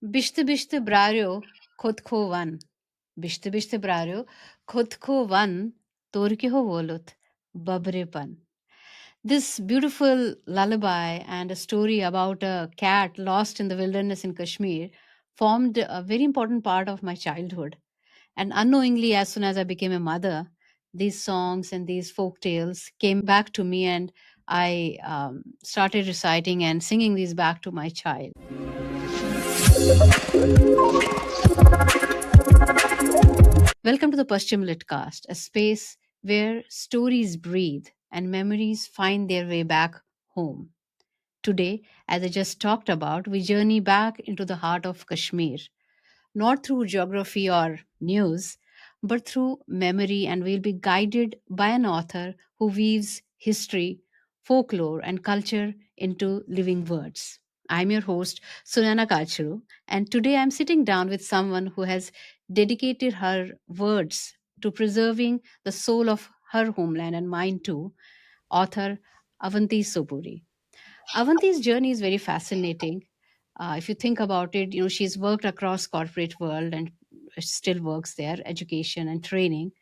Bishte bishte braryo khud ko van. Bishte bishte braryo khud ko van torke ho volut babrepan. This beautiful lullaby and a story about a cat lost in the wilderness in Kashmir formed a very important part of my childhood. And unknowingly, as soon as I became a mother, these songs and these folk tales came back to me, and I started reciting and singing these back to my child. Welcome to the Paschim Litcast, a space where stories breathe and memories find their way back home. Today, as I just talked about, we journey back into the heart of Kashmir, not through geography or news, but through memory, and we'll be guided by an author who weaves history, folklore, and culture into living words. I'm your host, Sunayana Kachroo, and today I'm sitting down with someone who has dedicated her words to preserving the soul of her homeland and mine too, author Avanti Sopory. Avanti's journey is very fascinating. If you think about it, she's worked across corporate world and still works there, education and training,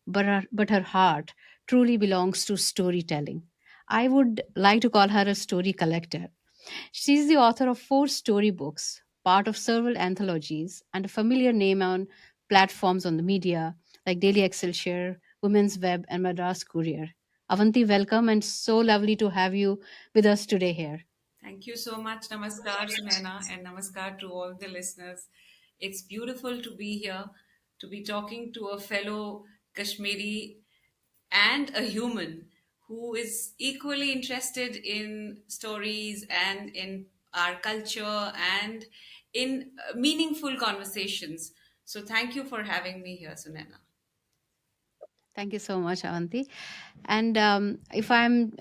but her heart truly belongs to storytelling. I would like to call her a story collector. She's the author of four storybooks, part of several anthologies, and a familiar name on platforms on the media like Daily Excelsior, Women's Web, and Madras Courier. Avanti, welcome, and so lovely to have you with us today here. Thank you so much. Namaskar, Sunaina, and namaskar to all the listeners. It's beautiful to be here, to be talking to a fellow Kashmiri and a human who is equally interested in stories and in our culture and in meaningful conversations. So, thank you for having me here, Sunaina. Thank you so much, Avanti. And if I'm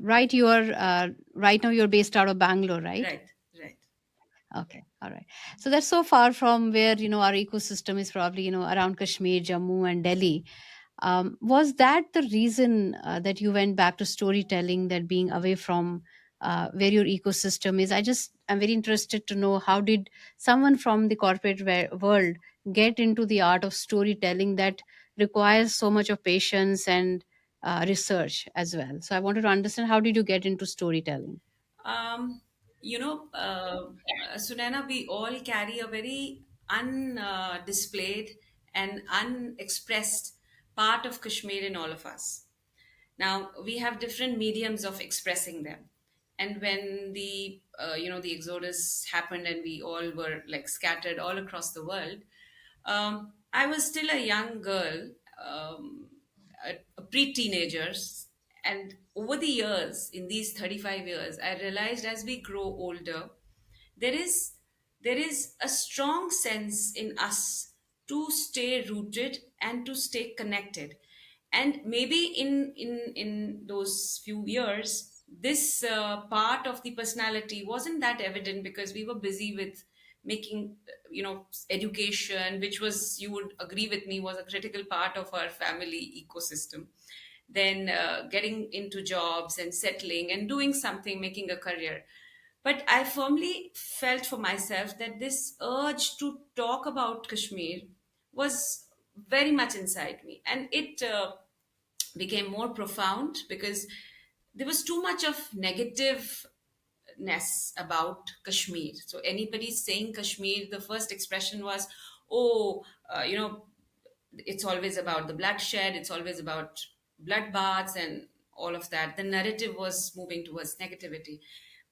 right, you are right now you're based out of Bangalore, right? Right, right. Okay, all right. So that's so far from where our ecosystem is probably around Kashmir, Jammu, and Delhi. Was that the reason that you went back to storytelling, that being away from where your ecosystem is? I'm very interested to know, how did someone from the corporate world get into the art of storytelling that requires so much of patience and research as well? So I wanted to understand, how did you get into storytelling? Um, Sunana, we all carry a very undisplayed and unexpressed part of Kashmir in all of us. Now we have different mediums of expressing them, and when the exodus happened and we all were like scattered all across the world, I was still a young girl, a pre-teenagers, and over the years, in these 35 years, I realized as we grow older, there is there is a strong sense in us to stay rooted and to stay connected, and maybe in those few years this part of the personality wasn't that evident because we were busy with making education, which was, you would agree with me, was a critical part of our family ecosystem. Then getting into jobs and settling and doing something, making a career. But I firmly felt for myself that this urge to talk about Kashmir was very much inside me, and it became more profound because there was too much of negativeness about Kashmir. So anybody saying Kashmir, the first expression was, "Oh, it's always about the bloodshed, it's always about bloodbaths and all of that." The narrative was moving towards negativity.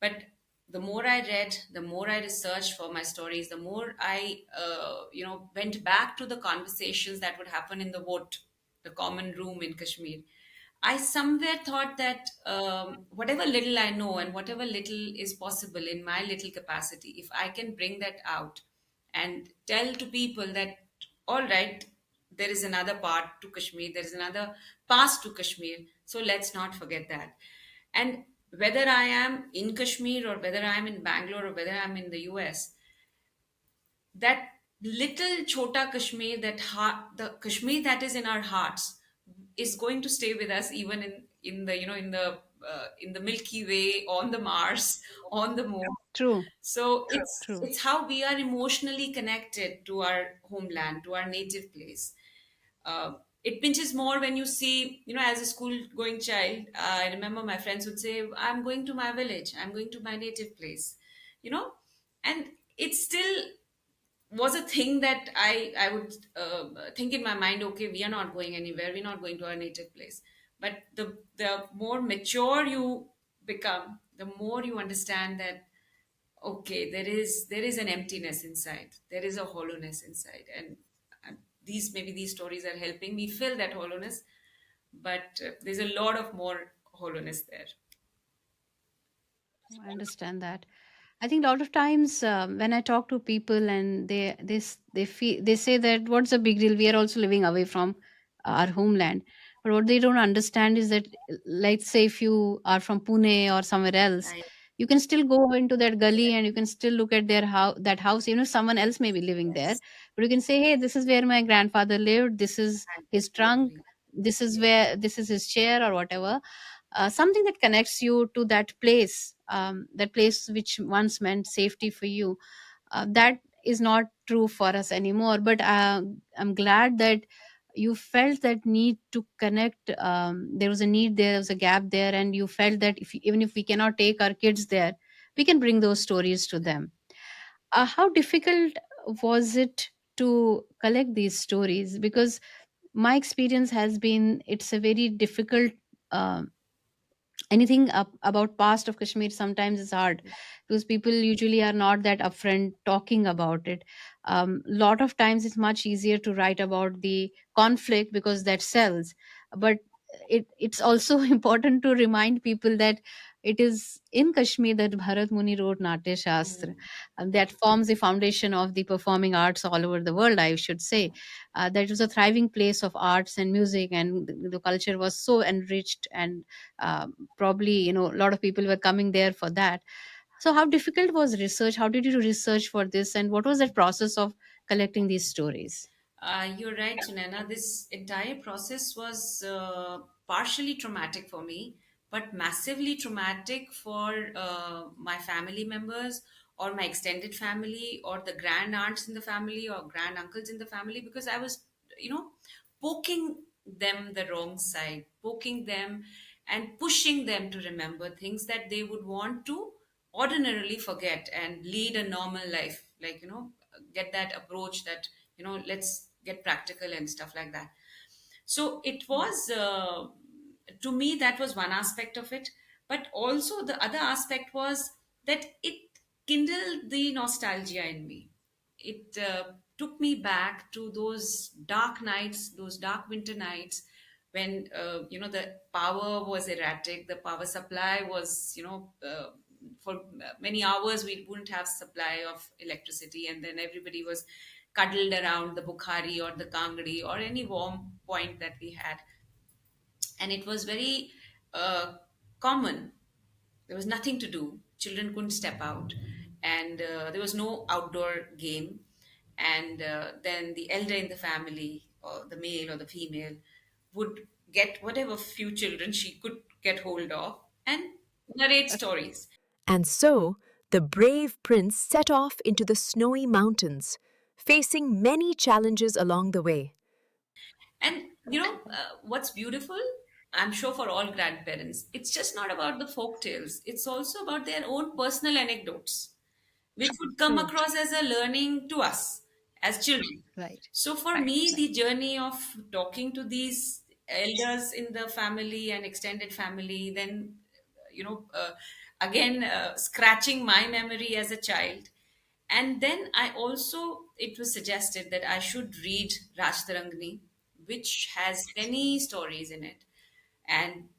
But the more I read, the more I researched for my stories, the more I, went back to the conversations that would happen in the vote, the common room in Kashmir. I somewhere thought that whatever little I know and whatever little is possible in my little capacity, if I can bring that out and tell to people that, all right, there is another part to Kashmir, there is another past to Kashmir, so let's not forget that. And whether I am in Kashmir or whether I'm in Bangalore or whether I'm in the US, that little chota Kashmir, that heart, the Kashmir that is in our hearts, is going to stay with us even in the in the Milky Way, on the Mars, on the moon. True, So it's true. it's how we are emotionally connected to our homeland, to our native place. It pinches more when you see, as a school going child, I remember my friends would say, I'm going to my village, I'm going to my native place, you know, and it still was a thing that I would think in my mind, okay, we are not going anywhere, we're not going to our native place. But the more mature you become, the more you understand that okay, there is an emptiness inside, there is a hollowness inside, and these stories are helping me fill that hollowness, but there's a lot of more hollowness there. I understand that. I think a lot of times when I talk to people and they feel, they say that what's the big deal? We are also living away from our homeland. But what they don't understand is that, let's say, if you are from Pune or somewhere else, I you can still go into that gully and you can still look at their house, that house. Even if someone else may be living there, Yes, but you can say, "Hey, this is where my grandfather lived. This is his trunk. absolutely. This is his chair or whatever." Something that connects you to that place which once meant safety for you. That is not true for us anymore. But I'm glad that you felt that need to connect. There was a need there, was a gap there, and you felt that even if we cannot take our kids there, we can bring those stories to them. How difficult was it to collect these stories? Because my experience has been it's a very difficult. um Anything about past of Kashmir sometimes is hard because people usually are not that upfront talking about it. Lot of times it's much easier to write about the conflict because that sells, but it's also important to remind people that it is in Kashmir that Bharat Muni wrote Natya Shastra, Mm. and that forms the foundation of the performing arts all over the world, I should say. That was a thriving place of arts and music, and the culture was so enriched, and probably a lot of people were coming there for that. So how difficult was research? How did you research for this, and what was that process of collecting these stories? You're right, Sunana. This entire process was partially traumatic for me, but massively traumatic for my family members or my extended family or the grand aunts in the family or grand uncles in the family, because I was, you know, poking them the wrong side, poking them and pushing them to remember things that they would want to ordinarily forget and lead a normal life, like, get that approach that, let's get practical and stuff like that. So it was, to me, that was one aspect of it. But also the other aspect was that it kindled the nostalgia in me. It took me back to those dark nights, those dark winter nights when, the power was erratic, the power supply was, for many hours we wouldn't have supply of electricity, and then everybody was cuddled around the Bukhari or the Kangdi or any warm point that we had. And it was very uh, common. There was nothing to do. Children couldn't step out, and there was no outdoor game. And then the elder in the family, or the male or the female, would get whatever few children she could get hold of and narrate stories. And so the brave prince set off into the snowy mountains, facing many challenges along the way. And what's beautiful, I'm sure for all grandparents, it's just not about the folk tales, it's also about their own personal anecdotes, which would come True. across as a learning to us as children. Right. So for me, the journey of talking to these elders in the family and extended family, then again scratching my memory as a child, and then it was suggested that I should read Rajtarangni, which has many stories in it, and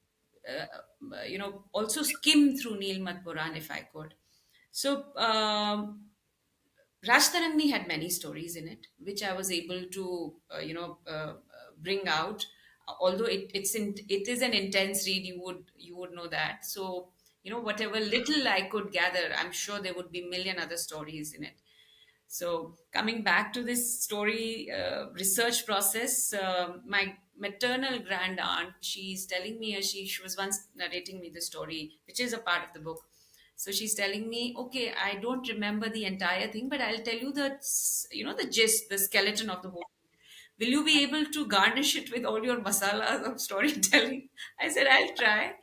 also skim through Nilmat Puran if I could. So Rajtarangni had many stories in it, which I was able to, bring out. Although it is an intense read, you would know that. So whatever little I could gather, I'm sure there would be million other stories in it. So coming back to this story research process, my maternal grand aunt, she's telling me, she was once narrating me the story, which is a part of the book. So she's telling me, okay, I don't remember the entire thing, but I'll tell you the gist, the skeleton of the whole. Will you be able to garnish it with all your masalas of storytelling? I said, I'll try.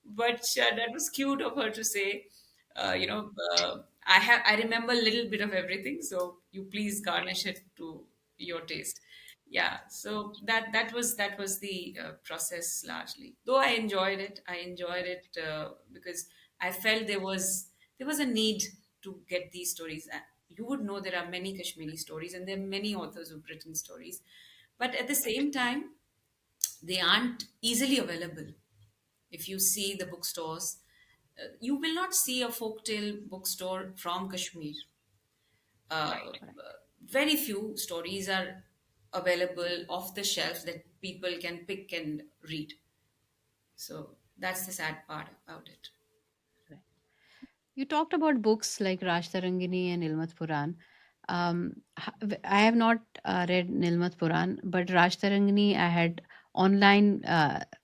But that was cute of her to say, I remember a little bit of everything, so you please garnish it to your taste. Yeah, so that was the process largely. Though I enjoyed it, because I felt there was a need to get these stories. You would know there are many Kashmiri stories, and there are many authors who've written stories, but at the same time, they aren't easily available. If you see the bookstores, you will not see a folktale bookstore from Kashmir. Uh, Correct. Very few stories are available off the shelf that people can pick and read. So that's the sad part about it. Right. You talked about books like Rajtarangini and Ilmat Puran. I have not read Nilmat Puran, but Rajtarangini I had online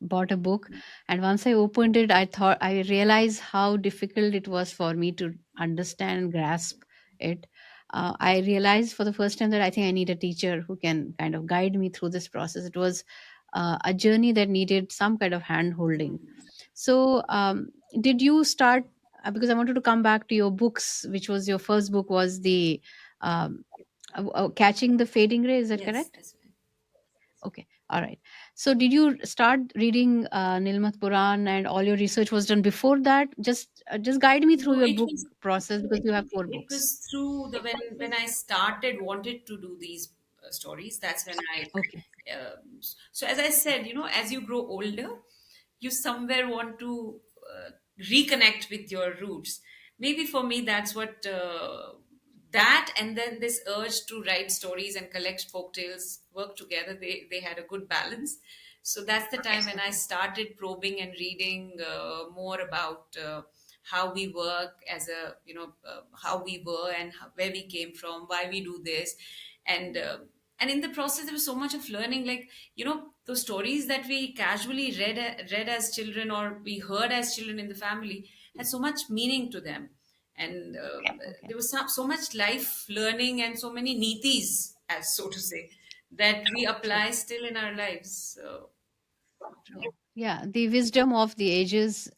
bought a book, and once I opened it, I realized how difficult it was for me to understand and grasp it. I realized for the first time that I think I need a teacher who can kind of guide me through this process. It was a journey that needed some kind of hand holding. So, did you start? Because I wanted to come back to your books, which was your first book was the um, Catching the Fading Ray. Is that Yes, correct? that's right. Okay, all right. So, did you start reading Nilmat Puran, and all your research was done before that? Just guide me through No, your it book was process because you have four it books. was through the when I started wanted to do these stories. That's when I. Okay, So as I said, as you grow older, you somewhere want to reconnect with your roots. Maybe for me, that's what that and then this urge to write stories and collect folk tales work together. They had a good balance. So that's the time when I okay, started probing and reading more about how we work as a how we were and where we came from, why we do this, and and in the process there was so much of learning, like those stories that we casually read as children or we heard as children in the family had so much meaning to them, and okay. there was so much life learning and so many nitis, as so to say, that we True. apply still in our lives. So True. Yeah, the wisdom of the ages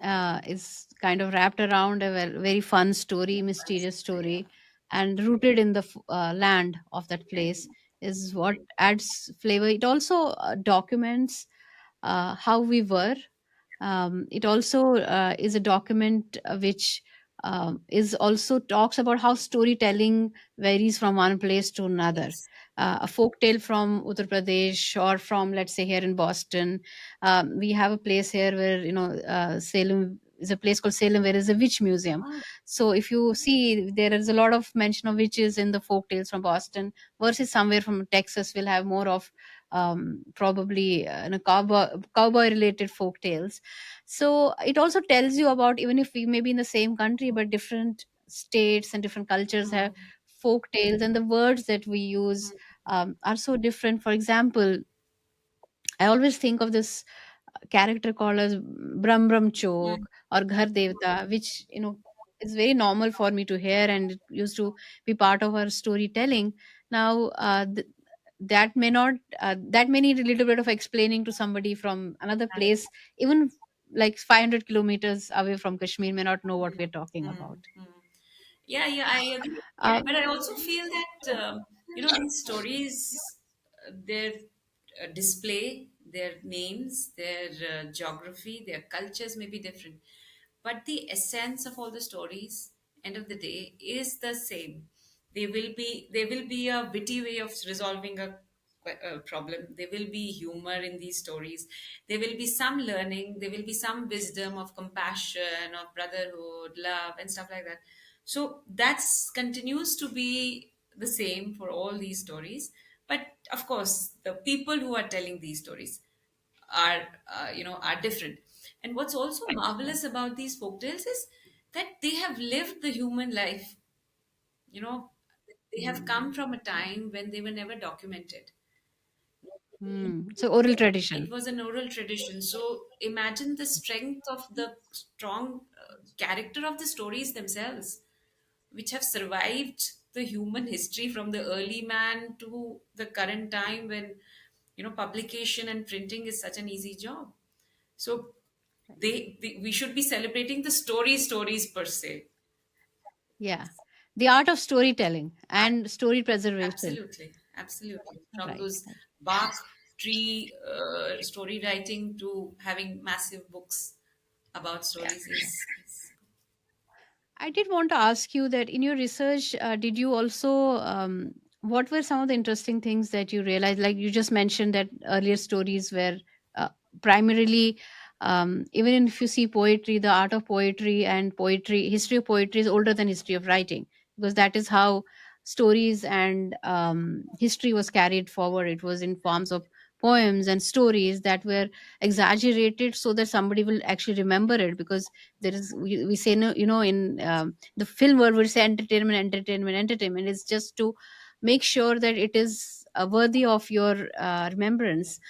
is kind of wrapped around a very fun story, mysterious story, and rooted in the land of that place is what adds flavor. It also documents how we were. It also is a document which is also talks about how storytelling varies from one place to another. yes. A folk tale from Uttar Pradesh or from, let's say, here in Boston. We have a place here where, Salem is a place called Salem where there is a witch museum. Ah, So if you see, there is a lot of mention of witches in the folk tales from Boston versus somewhere from Texas will have more of probably cowboy related folk tales. So it also tells you about, even if we may be in the same country, but different states and different cultures have mm, folk tales, and the words that we use are so different. For example, I always think of this character called as Brahm Brahm mm, Chok or Ghar Devta, which is very normal for me to hear, and it used to be part of our storytelling. Now, that may not that may need a little bit of explaining to somebody from another right. place, even like 500 kilometers away from Kashmir, may not know what we're talking Mm, about. mm. Yeah, yeah, I agree. Uh, But I also feel that these stories, their display, their names, their geography, their cultures may be different, but the essence of all the stories, end of the day, is the same. They will be a witty way of resolving a problem. There will be humor in these stories. There will be some learning. There will be some wisdom of compassion, of brotherhood, love, and stuff like that. So that's continues to be the same for all these stories. But of course, the people who are telling these stories are different. And what's also right. marvelous about these folktales is that they have lived the human life. You know, they have come from a time when they were never documented. So oral It tradition. was an oral tradition. So imagine the strength of the strong character of the stories themselves, which have survived the human history from the early man to the current time when publication and printing is such an easy job. So we should be celebrating the stories per se. Yeah. The art of storytelling and story preservation. Absolutely, absolutely. From Right. those Right. bark tree story writing to having massive books about Yeah. stories Yeah. is I did want to ask you that in your research, did you also, what were some of the interesting things that you realized? Like you just mentioned that earlier stories were uh, primarily, even if you see poetry, the art of poetry and poetry, history of poetry is older than history of writing, because that is how stories and history was carried forward. It was in forms of poems and stories that were exaggerated so that somebody will actually remember it, because there is we say no, in the film world we say entertainment, entertainment, entertainment is just to make sure that it is worthy of your remembrance.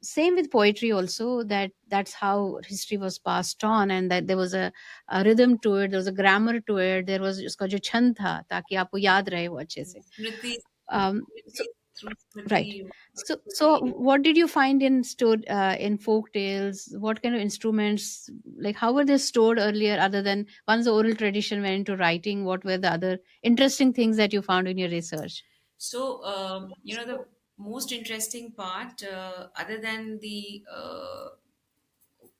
Same with poetry also, that's how history was passed on, and that there was a rhythm to it, there was a grammar to it, there was uska jo chand tha ताकि आपको याद रहे वो अच्छे से. Smriti, So through right. Smriti. So what did you find in folk tales? What kind of instruments, like how were they stored earlier, other than once the oral tradition went into writing? What were the other interesting things that you found in your research? So, the most interesting part, other than the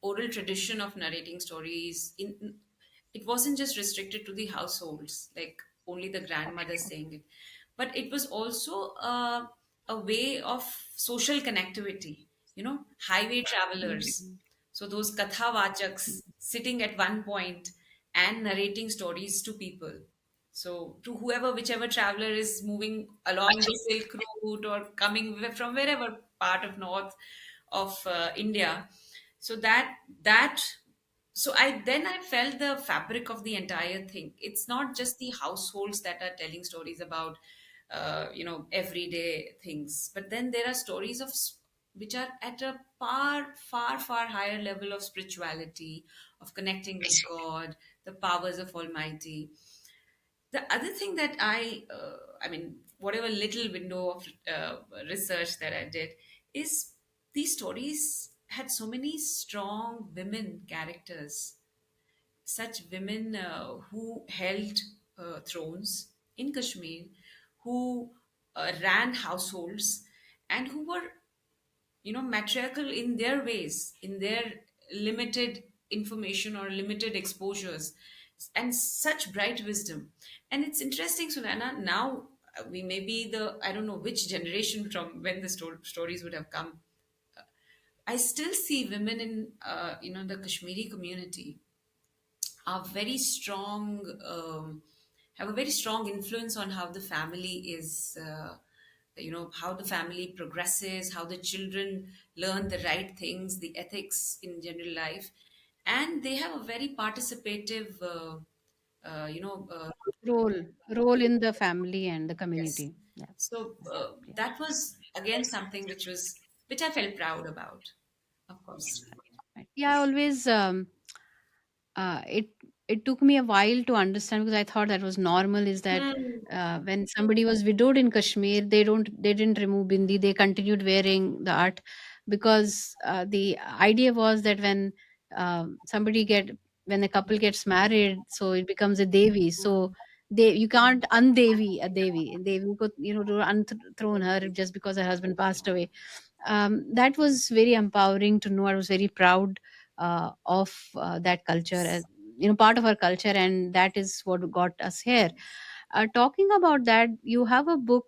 oral tradition of narrating stories, it wasn't just restricted to the households, like only the grandmother saying it, but it was also a way of social connectivity. Highway travelers. Mm. So those kathavachaks sitting at one point and narrating stories to people. So to whoever, whichever traveler is moving along the Silk Route or coming from wherever part of north of India, so that so I felt the fabric of the entire thing. It's not just the households that are telling stories about everyday things, but then there are stories which are at a far higher level of spirituality, of connecting with God, the powers of Almighty. The other thing that I mean, whatever little window of research that I did, is these stories had so many strong women characters, such women who held thrones in Kashmir, who ran households, and who were matriarchal in their ways, in their limited information or limited exposures, and such bright wisdom. And it's interesting, Sunana, now we may be the, I don't know which generation from when the stories would have come. I still see women in the Kashmiri community are very strong, have a very strong influence on how the family is, how the family progresses, how the children learn the right things, the ethics in general life. And they have a very participative, Role in the family and the yes. community. Yeah. So Yeah. that was again something which I felt proud about, of course. Right. Yeah, I always it took me a while to understand, because I thought that was normal. Is that Hmm. when somebody was widowed in Kashmir, they didn't remove bindi. They continued wearing the art, because the idea was that somebody get when a couple gets married, so it becomes a devi. So they you can't undevi a devi. Devi could to unthrone her just because her husband passed away. That was very empowering to know. I was very proud of that culture, as part of our culture, and that is what got us here. Talking about that, you have a book.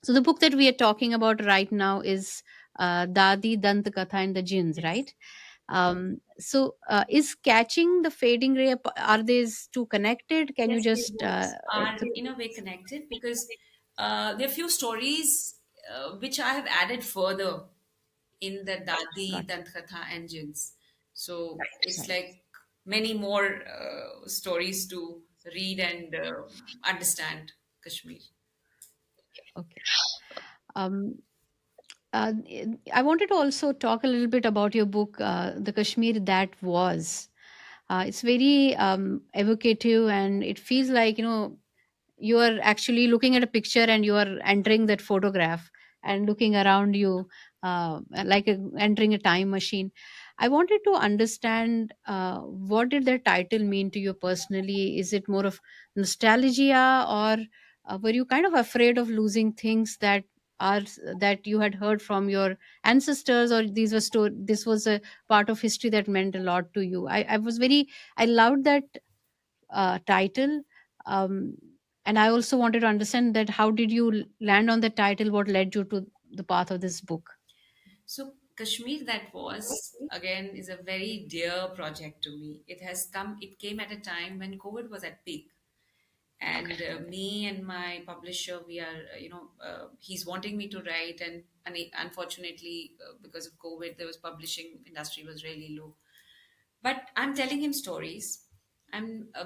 So the book that we are talking about right now is Dadi, Dantkatha, and the Djinns, Yes. right? Is catching the fading ray, are these two connected? Can you Yes, they just both are in a way connected because there are few stories which I have added further in the Dadi, got Dantkatha, and Djinns. So it's right? like many more stories to read and understand Kashmir. Okay. Um, uh, I wanted to also talk a little bit about your book, The Kashmir That Was. It's very evocative, and it feels like, you are actually looking at a picture and you are entering that photograph and looking around you, entering a time machine. I wanted to understand, what did the title mean to you personally? Is it more of nostalgia, or were you kind of afraid of losing things are that you had heard from your ancestors, or this was a part of history that meant a lot to you? I loved that title. um, and I also wanted to understand that how did you land on the title, what led you to the path of this book? So, Kashmir that was again is a very dear project to me. It came at a time when COVID was at peak. And Okay. me and my publisher, we are, he's wanting me to write, unfortunately, because of COVID, there was publishing industry was really low. But I'm telling him stories.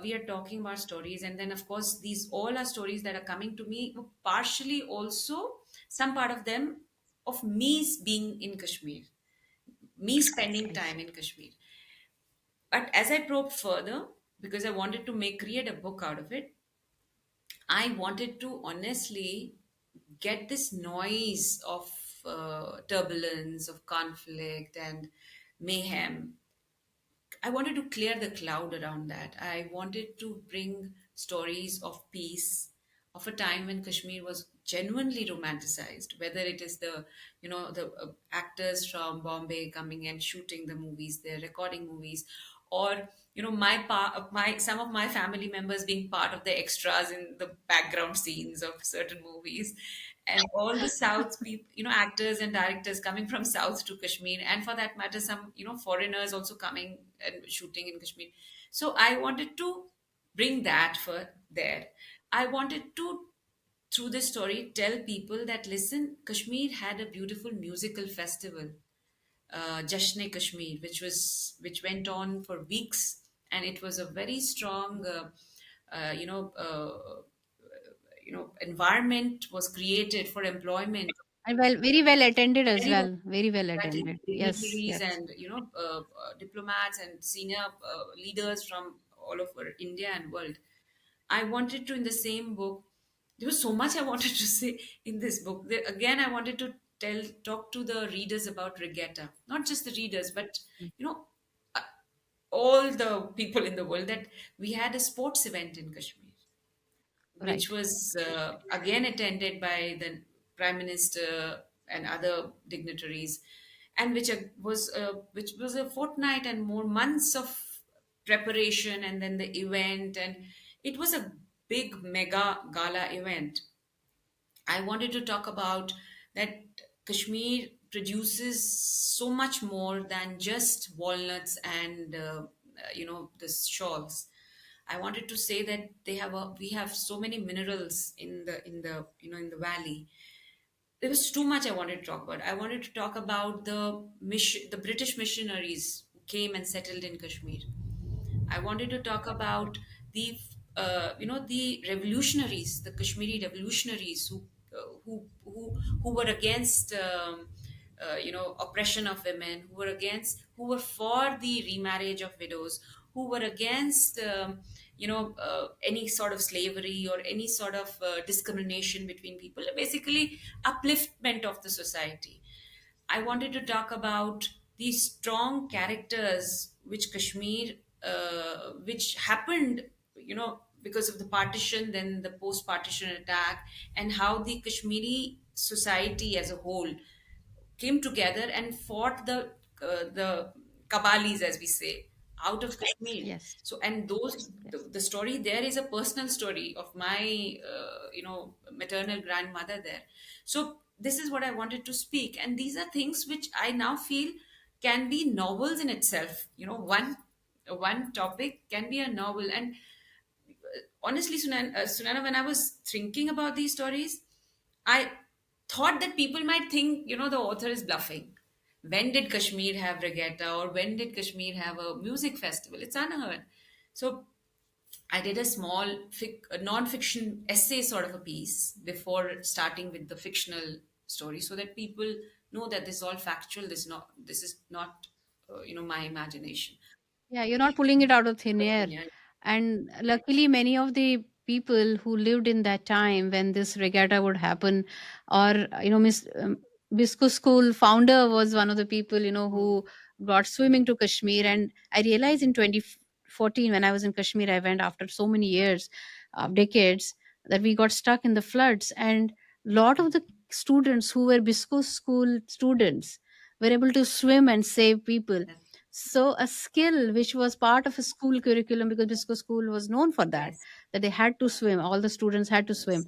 We are talking about stories, and then of course these all are stories that are coming to me. Partially, also some part of them of me being in Kashmir, me spending I time see. in Kashmir. But as I probed further, because I wanted to create a book out of it, I wanted to honestly get this noise of turbulence, of conflict, and mayhem. I wanted to clear the cloud around that. I wanted to bring stories of peace, of a time when Kashmir was genuinely romanticized, whether it is the actors from Bombay coming and shooting the movies, they're recording movies, or my some of my family members being part of the extras in the background scenes of certain movies, and all the South people, actors and directors coming from South to Kashmir, and for that matter, some foreigners also coming and shooting in Kashmir. So I wanted to bring that for there. I wanted to, through this story, tell people that listen, Kashmir had a beautiful musical festival, Jashne Kashmir, which went on for weeks, and it was a very strong, uh, you know, uh, environment was created for employment. And very well attended as Very well, well. Very well that attended. Yes, dignitaries yes. and diplomats and senior leaders from all over India and world. I wanted to, in the same book, there was so much I wanted to say in this book. Again, I wanted to talk to the readers about regatta, not just the readers, but Mm. you know, uh, all the people in the world, that we had a sports event in Kashmir, which Right. was again attended by the prime minister and other dignitaries, and which was a fortnight and more months of preparation, and then the event, and it was a big mega gala event. I wanted to talk about that Kashmir produces so much more than just walnuts and the shawls. I wanted to say that we have so many minerals in the valley. There was too much I wanted to talk about. I wanted to talk about the British missionaries who came and settled in Kashmir. I wanted to talk about the revolutionaries, the Kashmiri revolutionaries who were against oppression of women, who were for the remarriage of widows, who were against any sort of slavery or any sort of discrimination between people, basically upliftment of the society. I wanted to talk about these strong characters which Kashmir, which happened, because of the partition, then the post-partition attack, and how the Kashmiri society as a whole came together and fought the Kabalis, as we say, out of Kashmir. Yes. So, and Yes. the story there is a personal story of my maternal grandmother there. So this is what I wanted to speak, and these are things which I now feel can be novels in itself. One topic can be a novel, and honestly, Sunana, when I was thinking about these stories, I thought that people might think, the author is bluffing. When did Kashmir have regatta, or when did Kashmir have a music festival? It's unheard. So I did a small a non-fiction essay sort of a piece before starting with the fictional story, so that people know that this is all factual. This is not my imagination. Yeah, you're not pulling it out of thin air. Yeah. And luckily, many of the people who lived in that time when this regatta would happen, or, Miss Bisco School founder was one of the people, Mm, who brought swimming to Kashmir. And I realized in 2014, when I was in Kashmir, I went after so many years, decades, that we got stuck in the floods. And a lot of the students who were Bisco School students were able to swim and save people. that, So a skill which was part of a school curriculum, because Bisco School was known for yes, that they had to swim. All the students had to swim. yes,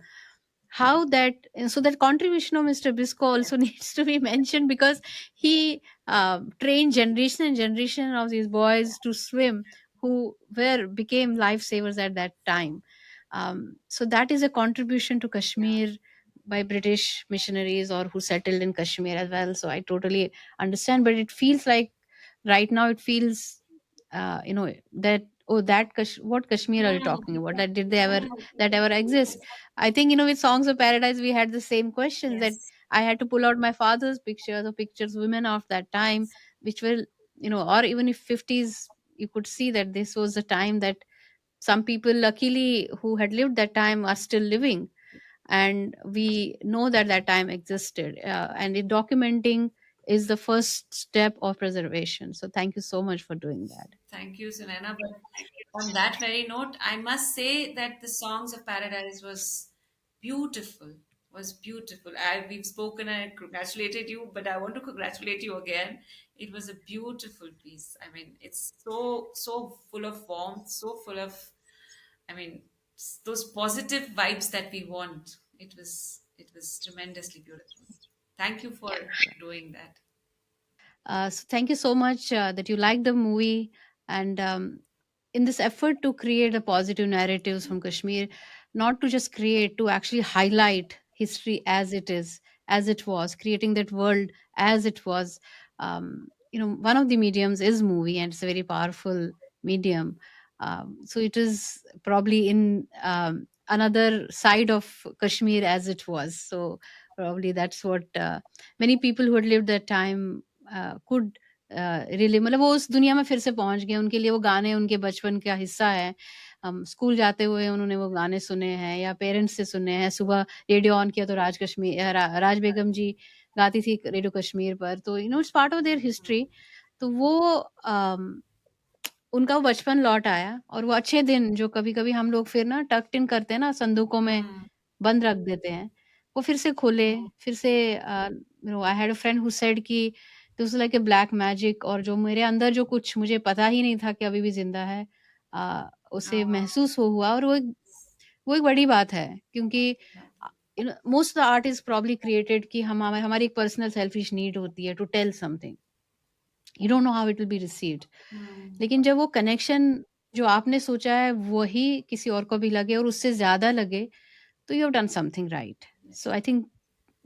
How that, and so that contribution of Mr. Bisco also yes, needs to be mentioned, because he trained generation and generation of these boys to swim, who were became lifesavers at that time. So that is a contribution to yeah. Kashmir by British missionaries, or who settled in Kashmir as well. So I totally understand, but it feels like right now it feels, that, oh, what Kashmir are you talking about? That did they ever that ever exist? I think, with Songs of Paradise, we had the same questions, that Yes. I had to pull out my father's pictures, or pictures women of that time, Yes. which were, or even if 50s, you could see that this was the time that some people, luckily, who had lived that time are still living. And we know that that time existed. And it documenting is the first step of preservation. So thank you so much for doing that. Thank you, Sunayana. But on that very note, I must say that the Songs of Paradise was beautiful. Was beautiful. We've spoken and I congratulated you, but I want to congratulate you again. It was a beautiful piece. I mean, it's so full of warmth, so full of, I mean, those positive vibes that we want. It was tremendously beautiful. Thank you for doing that. So thank you so much that you liked the movie. And in this effort to create a positive narratives from Kashmir, not to just create, to actually highlight history as it is, as it was, creating that world as it was. One of the mediums is movie, and it's a very powerful medium. So it is probably in another side of Kashmir as it was. So probably that's what many people who had lived that time could really मतलब वो उस दुनिया में फिर से पहुंच गए, उनके लिए वो गाने उनके बचपन का हिस्सा है। स्कूल जाते हुए उन्होंने वो गाने सुने हैं, या पेरेंट्स से सुने हैं। सुबह रेडियो ऑन किया तो राज बेगम जी गाती थी रेडियो कश्मीर पर, तो it's part of their history. तो वो उनका वो बचपन लौट आया, और वो अच्छे दिन जो कभी-कभी हम लोग फिर ना टक्ड इन करते हैं ना, संदूकों में Hmm. बंद रख देते हैं, वो फिर से खुले, फिर से I had a friend who said कि this was like a black magic, और जो मेरे अंदर जो कुछ मुझे पता ही नहीं था कि अभी भी ज़िंदा है, उसे Oh, wow. महसूस हो हुआ, और वो एक बड़ी बात है, क्योंकि most of the art is probably created कि हमारी एक पर्सनल सेल्फिश नीड होती है to tell something, you don't know how it will be received. Hmm. लेकिन जब वो कनेक्शन जो आपने सोचा है वही किसी और को भी लगे, और उससे ज़्यादा लगे, तो you have done something right. So I think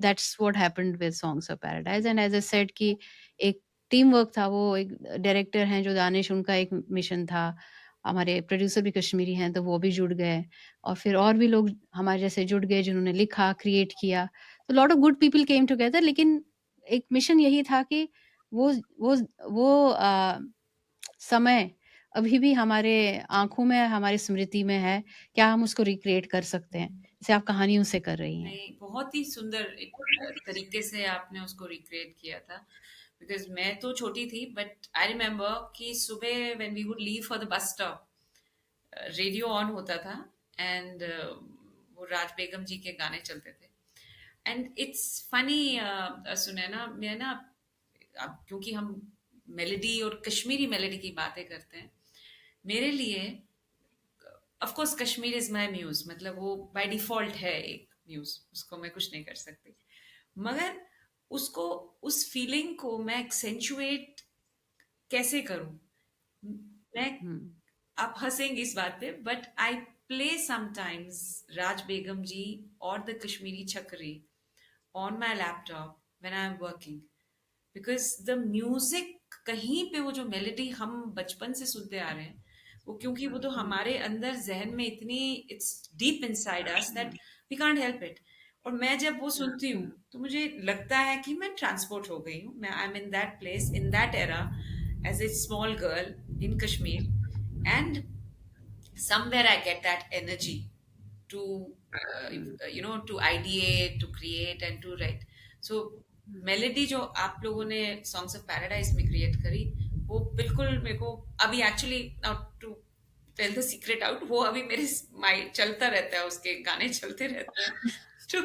that's what happened with Songs of Paradise. And as I said कि एक टीम वर्क था, वो एक डायरेक्टर हैं जो दानिश, उनका एक मिशन था, हमारे प्रोड्यूसर भी कश्मीरी हैं तो वो भी जुड़ गए, और फिर और भी लोग हमारे जैसे जुड़ गए जिन्होंने लिखा, क्रिएट किया। तो lot of good people came together, लेकिन एक मिशन यही था कि वो वो वो समय अभी भी हमारे आँखों में, हमारी स्मृति में है। क्या हम उसको रिक्रिएट कर सकते हैं? जैसे आप कहानियों से कर रही हैं। नहीं, बहुत ही सुंदर एक तरीके से आपने उसको रिक्रिएट किया था। बिकॉज मैं तो छोटी थी, बट आई रिमेम्बर कि सुबह when we would leave for the bus stop, radio on होता था, एंड वो राज बेगम जी के गाने चलते थे। एंड इट्स फनी सुनैना, मैं ना, अब क्योंकि हम मेलेडी और कश्मीरी मेलेडी की बातें करते हैं, मेरे लिए of course Kashmir is my muse, मतलब वो बाय डिफॉल्ट है एक म्यूज, उसको मैं कुछ नहीं कर सकती। मगर उसको, उस फीलिंग को मैं एक्सेंचुएट कैसे करूं? मैं, हुँ, आप हंसेंगे इस बात पे, but I play sometimes Raj Begum ji और the Kashmiri chhakri on my laptop when I am working, because the music, कहीं पे वो जो मेलेडी हम बचपन से सुनते आ रहे हैं, वो क्योंकि वो तो हुँ, हमारे अंदर जहन में इतनी, it's deep inside us that we can't help it. और मैं जब वो सुनती हूँ तो मुझे लगता है कि मैं ट्रांसपोर्ट हो गई हूँ, मैं I am in that place in that era as a small girl in Kashmir, and somewhere I get that energy to to ideate, to create and to write. So melody जो आप लोगों ने सॉन्ग्स ऑफ पैराडाइज में create करी, वो बिल्कुल मेरे को अभी actually now to tell the secret out, वो अभी मेरे माइंड चलता रहता है, उसके गाने चलते रहते हैं तो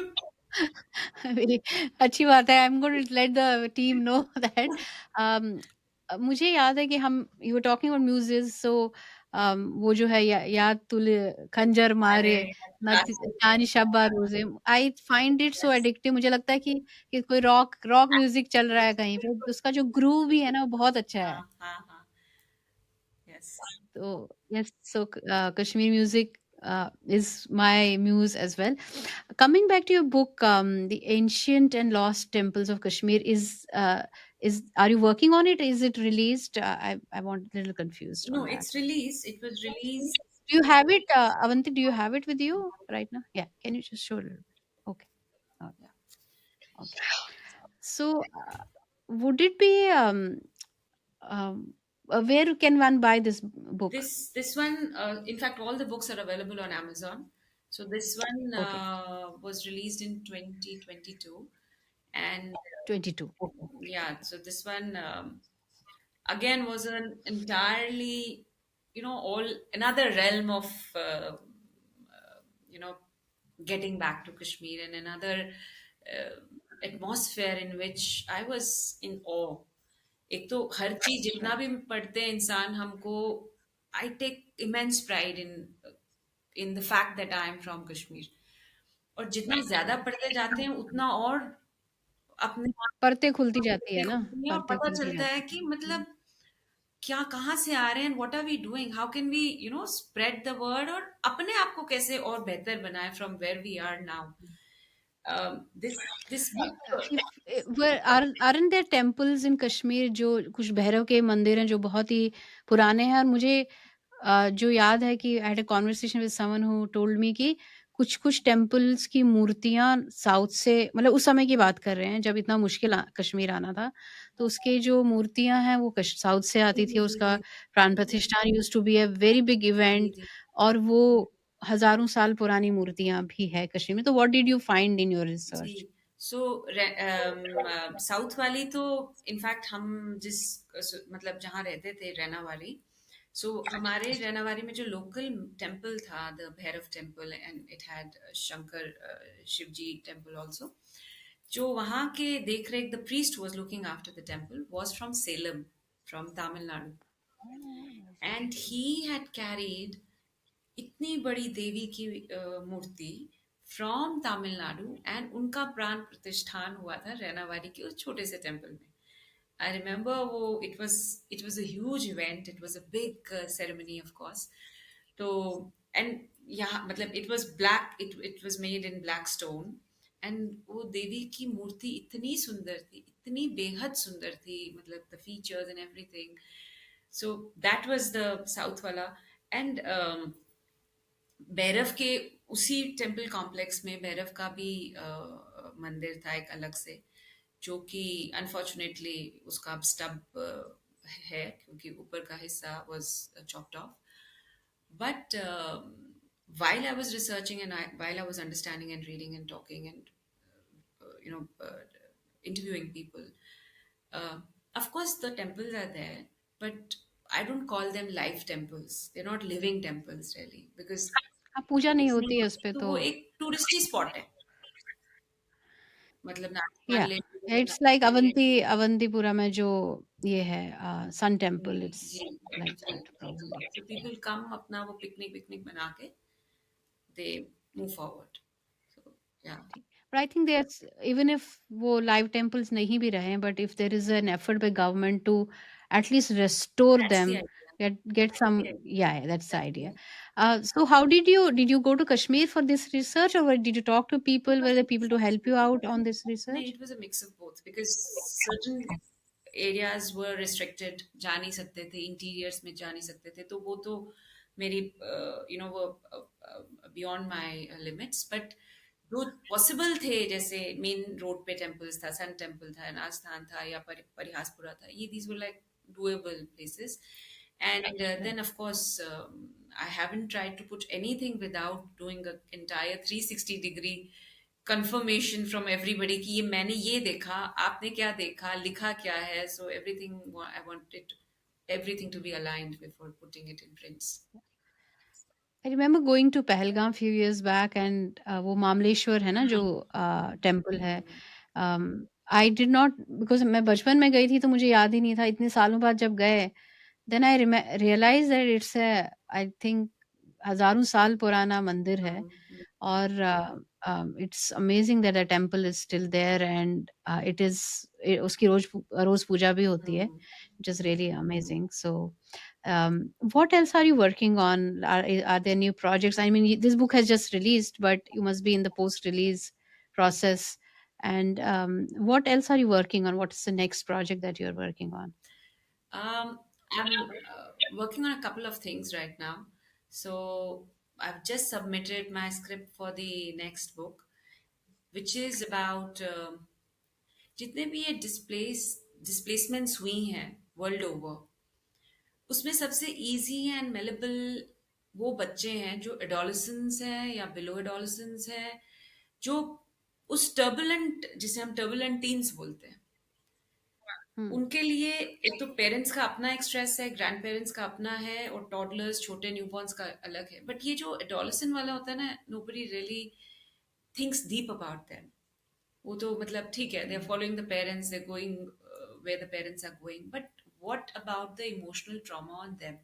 वेरी अच्छी बात है। I am going to let the team know that मुझे याद है कि हम you were talking about music, so वो जो है याद तुले खंजर अरे मारे नानी क्लासिक, शब्बा रोजे, I find it so addictive. मुझे लगता है कि कोई रॉक रॉक म्यूजिक चल रहा है कहीं पे, तो उसका जो ग्रूव भी है ना वो बहुत अच्छा है। हाँ हाँ हाँ, yes. So yes, so Kashmiri music is my muse as well. Coming back to your book, the Ancient and Lost Temples of Kashmir is are you working on it? Is it released? I want a little confused No, on that. it's released. It was released. Do you have it, Avanti? Do you have it with you right now? Yeah, can you just show a little? Okay, okay, okay. So would it be where can one buy this book? This one, in fact, all the books are available on Amazon. So this one Okay, was released in 2022, and 22. yeah, so this one again was an entirely, all another realm of you know getting back to Kashmir, and another uh, atmosphere in which I was in awe. एक तो हर चीज जितना Right. भी पढ़ते हैं इंसान हमको, I take immense pride in the fact that I am from Kashmir. और जितना ज्यादा पढ़ते जाते हैं उतना और अपने परतें खुलती जाती है आप ना, खुलने और परतें पता खुलती चलता है जाती कि हैं। मतलब क्या कहाँ से आ रहे हैं, what are we doing, how can we spread the word, और अपने आप को कैसे और बेहतर बनाए from where we are now. This this book, if were aren't there temples in Kashmir जो कुछ भैरव के मंदिर हैं जो बहुत ही पुराने हैं, और मुझे जो याद है कि आई had a conversation with someone who told me कि कुछ-कुछ टेम्पल्स की मूर्तियाँ साउथ से, मतलब उस समय की बात कर रहे हैं जब इतना मुश्किल कश्मीर आना था, तो उसके जो मूर्तियाँ हैं वो साउथ से जी आती थी। जी जी उसका जी प्राण प्रतिष्ठा used to be a very big जी इवेंट, जी और वो हज़ारों साल पुरानी मूर्तियाँ भी है कश्मीर में। तो what did you find in your जी। रिसर्च? सो साउथ वाली तो इनफैक्ट हम जिस मतलब जहाँ रहते थे रैनावारी, सो हमारे रैनावारी में जो लोकल टेम्पल था, the Bhairav temple, and it had Shankar Shivji temple also, जो वहाँ के देख रेख, the priest was looking after the temple was from Salem, from Tamil Nadu, and he had carried इतनी बड़ी देवी की मूर्ति फ्रॉम तमिलनाडु, एंड उनका प्राण प्रतिष्ठान हुआ था रैनावाड़ी के उस छोटे से टेम्पल में। आई रिमेम्बर वो it was a huge event, it was a big ceremony of course. तो एंड यहाँ मतलब it was black, it was made in black stone, and वो देवी की मूर्ति इतनी सुंदर थी, इतनी बेहद सुंदर थी, मतलब the features and everything. So that was the south वाला। एंड भैरव के उसी टेम्पल कॉम्प्लेक्स में भैरव का भी मंदिर था एक अलग से, जो कि अनफॉर्चुनेटली उसका अब स्टब है, क्योंकि ऊपर का हिस्सा was chopped off. But while I was researching, and while I was understanding and reading and talking and interviewing people, uh, of course the temples are there, but I don't call them live temples. They're not living temples really, because हाँ, पूजा नहीं होती है उसपे तो तो। वो एक touristy spot है, मतलब नारायण या लेक। इट्स लाइक अवंतीपुरा में जो ये है सन टेम्पल, जी इट्स जी लाइक जी दैट प्रोबब्ली। तो पीपल कम अपना वो पिकनिक पिकनिक बना के दे मूव फॉरवर्ड, सो या ठीक। But I think that's, even if वो लाइव टेम्पल्स नहीं भी रहे, but if there is an effort by government to at least restore that's the them, idea. get some, yeah, that's the idea. So how did you go to Kashmir for this research, or did you talk to people? Were there people to help you out on this नहीं, research? it was a mix of both, because certain areas were restricted, जा नहीं सकते थे, interiors में जा नहीं सकते थे, तो वो तो मेरी वो beyond my limits, but जो पॉसिबल थे, जैसे मेन रोड पे टेम्पल्स था, सन टेम्पल था, नास्थान था, या परिहासपुरा था, ये these were like doable places. And Right. then of course I haven't tried to put anything without doing an entire 360-degree confirmation from everybody कि ये मैंने ये देखा, आपने क्या देखा, लिखा क्या है, so everything I wanted everything to be aligned before putting it in prints. I remember going to Pahalgam few years back and वो मामलेश्वर है ना जो टेम्पल है. आई डिड नॉट बिकॉज मैं बचपन में गई थी तो मुझे याद ही नहीं था. इतने सालों बाद जब गए then I realise that it's I think हजारों साल पुराना मंदिर है. Mm, और it's amazing that the temple is still there and it is उसकी रोज पूजा भी होती है. mm, it is really amazing. So what else are you working on? Are there new projects? I mean, this book has just released, but you must be in the post release process. And what else are you working on? What is the next project that you're working on? Um, I'm working on a couple of things right now. So I've just submitted my script for the next book, which is about जितने भी ये displacements हुई हैं world over, उसमें सबसे easy and malleable वो बच्चे हैं जो एडोलसेंस हैं या बिलो एडोलसेंस हैं, जो उस टर्बुलेंट, जिसे हम टर्बुलेंट टीन्स बोलते हैं, Hmm. उनके लिए एक तो पेरेंट्स का अपना एक स्ट्रेस है, ग्रैंड पेरेंट्स का अपना है, और टॉडलर्स, छोटे न्यूबॉर्न्स का अलग है. बट ये जो एडोलसेंट वाला होता है ना, nobody really thinks deep about them. वो तो मतलब ठीक है, they are following the parents, they going where the parents are going, but what about the emotional trauma on them.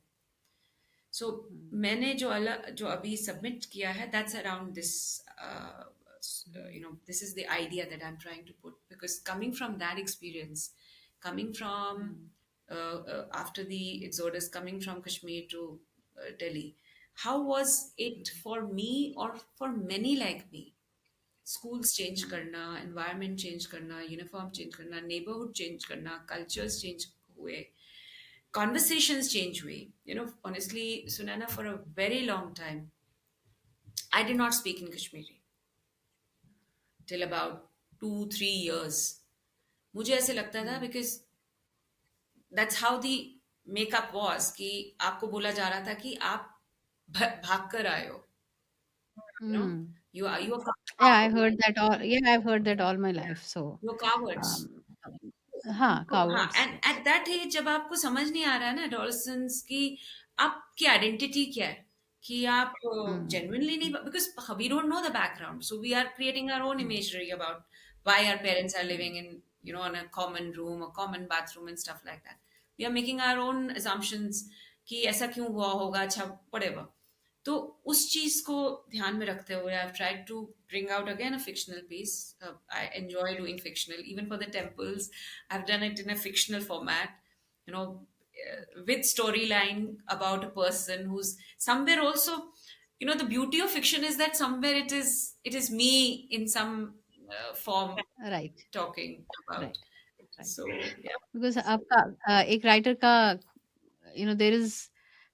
So Hmm. मैंने जो अभी सबमिट किया है, that's around this, this is the idea that I'm trying to put, because coming from that experience, coming from Hmm. after the exodus, coming from Kashmir to Delhi, how was it for me or for many like me? Schools change Hmm. करना, environment change करना, uniform change करना, neighborhood change करना, cultures change हुए, conversations change हुई. Honestly, Sunana, for a very long time, I did not speak in Kashmiri till about 2 3 years. मुझे ऐसे लगता था, Hmm. because that's how the makeup was, कि आपको बोला जा रहा था कि आप भाग कर आए हो, you know, Hmm. you are Yeah, I've coward. heard that all. Yeah, I've heard that all my life. So, You're cowards. um, हाँ, उनको, हाँ, cowards. And Yes. At that age जब आपको समझ नहीं आ रहा है ना एडोलसेंस की आपकी आइडेंटिटी क्या है, कि आप Hmm. जेन्युइनली नहीं, because we don't know the background, so we are creating our own Hmm. Imagery about why our parents are Hmm. Living in on a common room, a common bathroom and stuff like that. We are making our own assumptions कि ऐसा क्यों हुआ होगा, अच्छा whatever. तो उस चीज को ध्यान में रखते हुए I tried to bring out again a fictional piece. I enjoy doing fictional, even for the temples. I've done it in a fictional format, with storyline about a person who's somewhere also. The beauty of fiction is that somewhere it is me in some form Right. talking about. Right. Right. So yeah. Because आपका एक writer का there is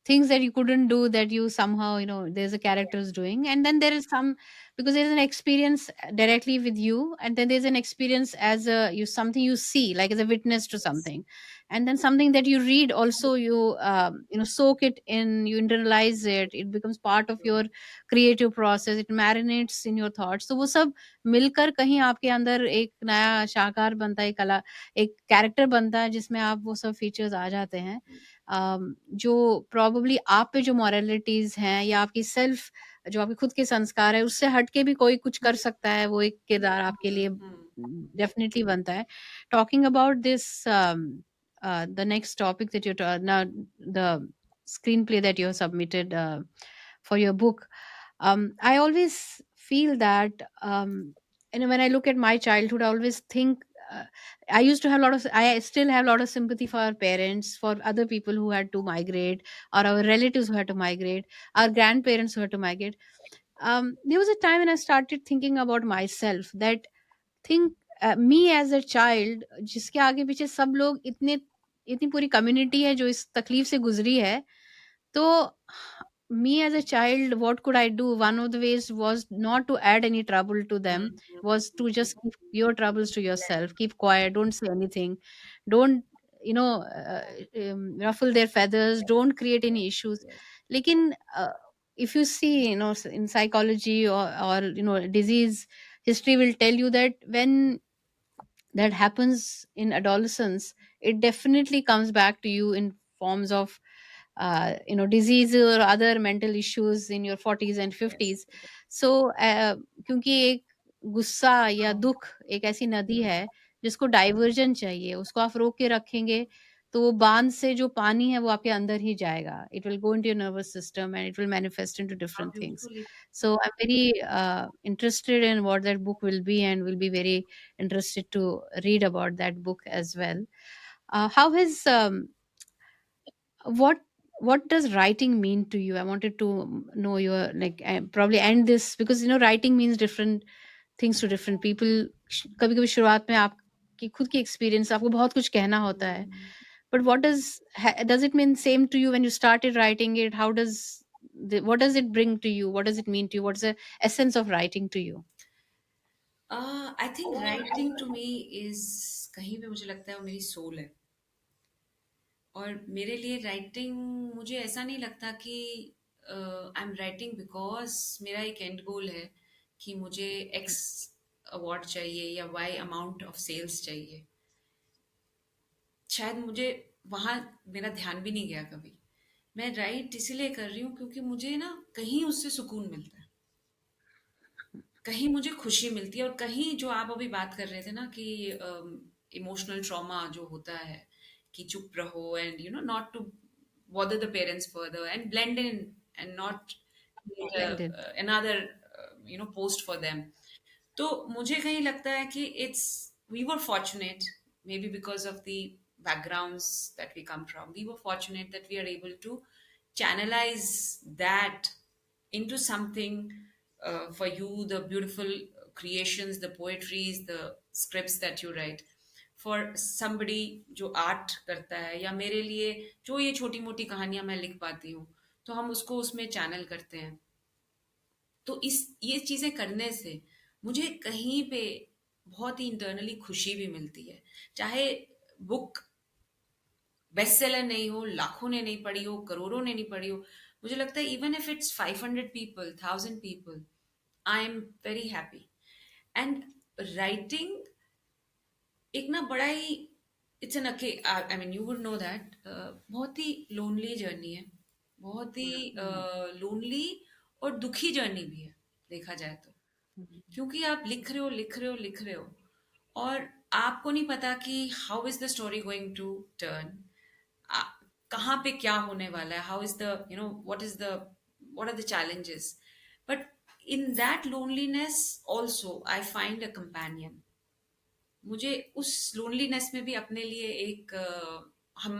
things that you couldn't do that you somehow there's a characters doing, and then there is some, because there's an experience directly with you, and then there's an experience as a you something you see like as a witness to Yes. something, and then something that you read also you soak it in, you internalize it, it becomes part of True. your creative process, it marinates in your thoughts. तो वो सब मिलकर कहीं आपके अंदर एक नया शाकार बनता है, कला एक कैरेक्टर बनता है जिसमें आप वो सब फीचर्स आ जाते हैं. जो प्रोबेबली आप पे जो मॉरलिटीज हैं या आपकी सेल्फ जो आपके खुद के संस्कार है उससे हट के भी कोई कुछ कर सकता है, वो एक किरदार आपके लिए Hmm. डेफिनेटली बनता है. Talking about this the next topic that you the screen play that you submitted for your book. I always feel that and when I look at my childhood I always think uh, I still have a lot of sympathy for our parents, for other people who had to migrate, or our relatives who had to migrate, our grandparents who had to migrate. There was a time when I started thinking about myself, that think me as a child जिसके आगे पीछे सब लोग इतनी पूरी community है जो इस तकलीफ से गुजरी है. तो me as a child, what could I do? One of the ways was not to add any trouble to them, Mhm. was to just keep your troubles to yourself, keep quiet, don't say anything, don't, you know, ruffle their feathers, don't create any issues. Lekin if you see, you know, in psychology, or you know, disease history will tell you that when that happens in adolescence, it definitely comes back to you in forms of you know, disease or other mental issues in your 40s and Yes. 50s. So क्योंकि एक गुस्सा या दुख एक ऐसी नदी है जिसको डाइवर्जन चाहिए, उसको आप रोक के रखेंगे तो वो बांध से जो पानी है वो आपके अंदर ही जाएगा, it will go into your nervous system and it will manifest into How different things. beautifully. So I'm very interested in what that book will be, and will be very interested to read about that book as well. How has what what does writing mean to you? I wanted to know your, like, probably end this, because you know, writing means different things to different people. कभी कभी शुरुआत में आपकी खुद की experience, आपको बहुत कुछ कहना होता है, Mhm. but what does it mean same to you when you started writing it? How does what does it bring to you? What does it mean to you? What's the essence of writing to you? I think writing to me is, कहीं पे मुझे लगता है वो मेरी soul है। और मेरे लिए राइटिंग, मुझे ऐसा नहीं लगता कि आई एम राइटिंग बिकॉज मेरा एक एंड गोल है कि मुझे एक्स अवार्ड चाहिए या वाई अमाउंट ऑफ सेल्स चाहिए। शायद मुझे वहाँ मेरा ध्यान भी नहीं गया कभी। मैं राइट इसीलिए कर रही हूँ क्योंकि मुझे ना कहीं उससे सुकून मिलता है, कहीं मुझे खुशी मिलती है। और कहीं जो आप अभी बात कर रहे थे ना कि इमोशनल ट्रॉमा जो होता है, कि चुप रहो and you know not to bother the parents further and blend in and not create Blended. another post for them. तो मुझे कहीं लगता है कि it's, we were fortunate, maybe because of the backgrounds that we come from, we were fortunate that we are able to channelize that into something, for you, the beautiful creations, the poetries, the scripts that you write. For somebody जो art करता है, या मेरे लिए जो ये छोटी मोटी कहानियां मैं लिख पाती हूँ, तो हम उसको उसमें चैनल करते हैं। तो इस ये चीजें करने से मुझे कहीं पे बहुत ही इंटरनली खुशी भी मिलती है। चाहे बुक बेस्ट सेलर नहीं हो, लाखों ने नहीं पढ़ी हो, करोड़ों ने नहीं पढ़ी हो, मुझे लगता है even if it's 500 people, 1000 people, I am very happy. And writing एक ना बड़ा ही, it's an I mean you would know that, बहुत ही लोनली जर्नी है, बहुत ही Hmm. लोनली और दुखी जर्नी भी है, देखा जाए तो। Hmm. क्योंकि आप लिख रहे हो, लिख रहे हो, लिख रहे हो, और आपको नहीं पता कि how is the story going to turn, कहाँ पे क्या होने वाला है, how is the what is the, what are the challenges. But in that loneliness also I find a companion. मुझे उस लोनलीनेस में भी अपने लिए एक हम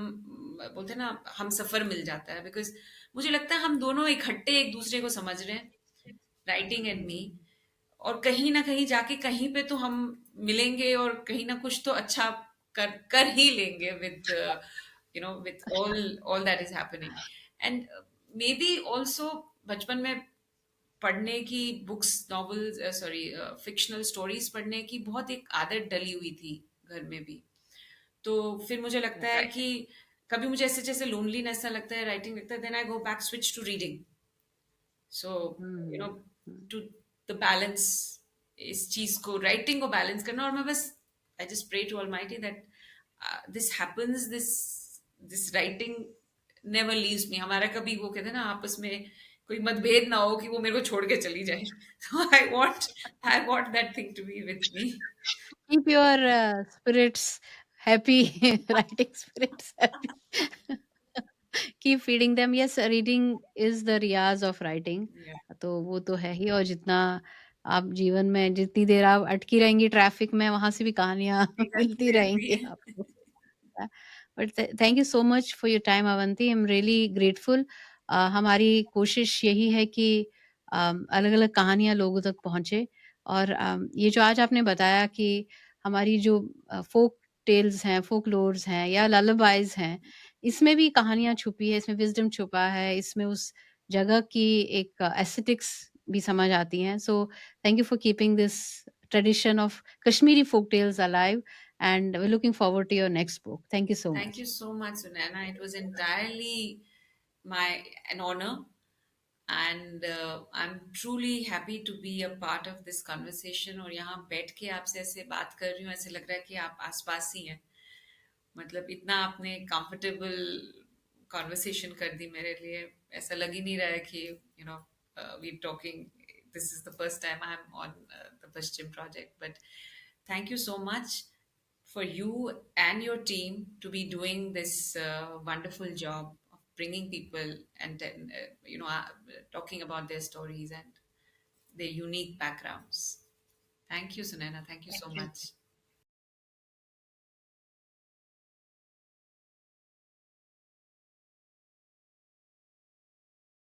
बोलते हैं ना, हम सफर मिल जाता है, बिकॉज मुझे लगता है हम दोनों इकट्ठे एक दूसरे को समझ रहे हैं, राइटिंग एंड मी। Hmm. और कहीं ना कहीं जाके कहीं पे तो हम मिलेंगे, और कहीं ना कुछ तो अच्छा कर कर ही लेंगे with with all that is happening. And may be also बचपन में पढ़ने की books, novels, sorry fictional stories पढ़ने की बहुत एक आदत डली हुई थी घर में भी। तो फिर मुझे लगता है Right. कि कभी मुझे ऐसे जैसे लोनलीनेस सा लगता है, राइटिंग लगता है, then I go back, switch to reading. So you know Hmm. Hmm. To the balance, इस चीज को, राइटिंग को बैलेंस करना। और मैं बस, I just pray to almighty that this happens, this writing never leaves me. हमारा कभी वो कहते हैं ना आपस में कोई मतभेद ना हो कि वो मेरे को छोड़ के चली जाए। तो I want that thing to be with me. Keep your spirits happy, writing spirits happy. Keep feeding them. Yes, reading is the riyaz of writing. तो वो तो है ही, और जितना आप जीवन में जितनी देर आप अटकी रहेंगी ट्रैफिक में, वहां से भी कहानियां मिलती रहेंगी आपको। But thank you so much for your time Avanti, I am really grateful. हमारी कोशिश यही है कि अलग अलग कहानियां लोगों तक पहुंचे। और ये जो आज आपने बताया कि हमारी जो फोक टेल्स हैं, फोक लोर्स हैं या लल्लबाइज हैं, इसमें भी कहानियां छुपी है, इसमें विजडम छुपा है, इसमें उस जगह की एक एस्थेटिक्स भी समझ आती हैं. So thank you for keeping this tradition of Kashmiri folk tales alive, and we're looking forward to your next book. Thank you so Thank much. you so much, Sunayana. It was entirely my an honor, and I'm truly happy to be a part of this conversation. और यहाँ बैठ के आपसे ऐसे बात कर रही हूँ, ऐसे लग रहा है कि आप आसपास ही हैं. मतलब इतना आपने कंफर्टेबल कॉन्वर्सेशन कर दी मेरे लिए. ऐसा लग ही नहीं रहा है कि we talking. This is the first time I am on the Paschim project, but thank you so much for you and your team to be doing this wonderful job of bringing people and talking about their stories and their unique backgrounds. Thank you, Sunena. Thank you Thank so you. much.